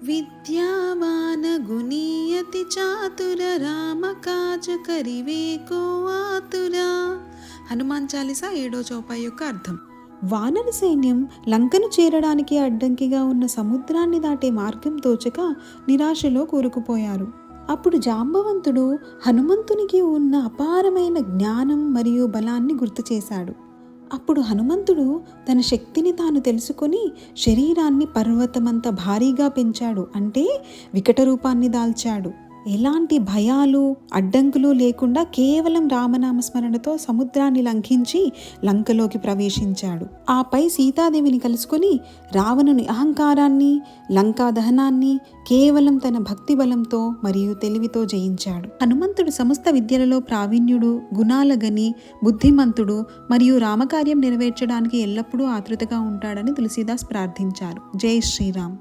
విద్యావాన గుణీయతి చాతుర రామ కాజ కరివే కో ఆతుర. హనుమాన్ చాలీసా 7వ చౌపాయి యొక్క అర్థం. వానర సైన్యం లంకను చేరడానికి అడ్డంకిగా ఉన్న సముద్రాన్ని దాటే మార్గం తోచక నిరాశలో కూరుకుపోయారు. అప్పుడు జాంబవంతుడు హనుమంతునికి ఉన్న అపారమైన జ్ఞానం మరియు బలాన్ని గుర్తు చేశాడు. అప్పుడు హనుమంతుడు తన శక్తిని తాను తెలుసుకొని శరీరాన్ని పర్వతమంత భారీగా పెంచాడు, అంటే వికట రూపాన్ని దాల్చాడు. ఎలాంటి భయాలు అడ్డంకులు లేకుండా కేవలం రామనామస్మరణతో సముద్రాన్ని లంఘించి లంకలోకి ప్రవేశించాడు. ఆపై సీతాదేవిని కలుసుకొని రావణుని అహంకారాన్ని, లంకా దహనాన్ని కేవలం తన భక్తి బలంతో మరియు తెలివితో జయించాడు. హనుమంతుడు సమస్త విద్యలలో ప్రావీణ్యుడు, గుణాల గని, బుద్ధిమంతుడు మరియు రామకార్యం నెరవేర్చడానికి ఎల్లప్పుడూ ఆతృతగా ఉంటాడని తులసీదాస్ ప్రార్థించారు. జై శ్రీరామ్.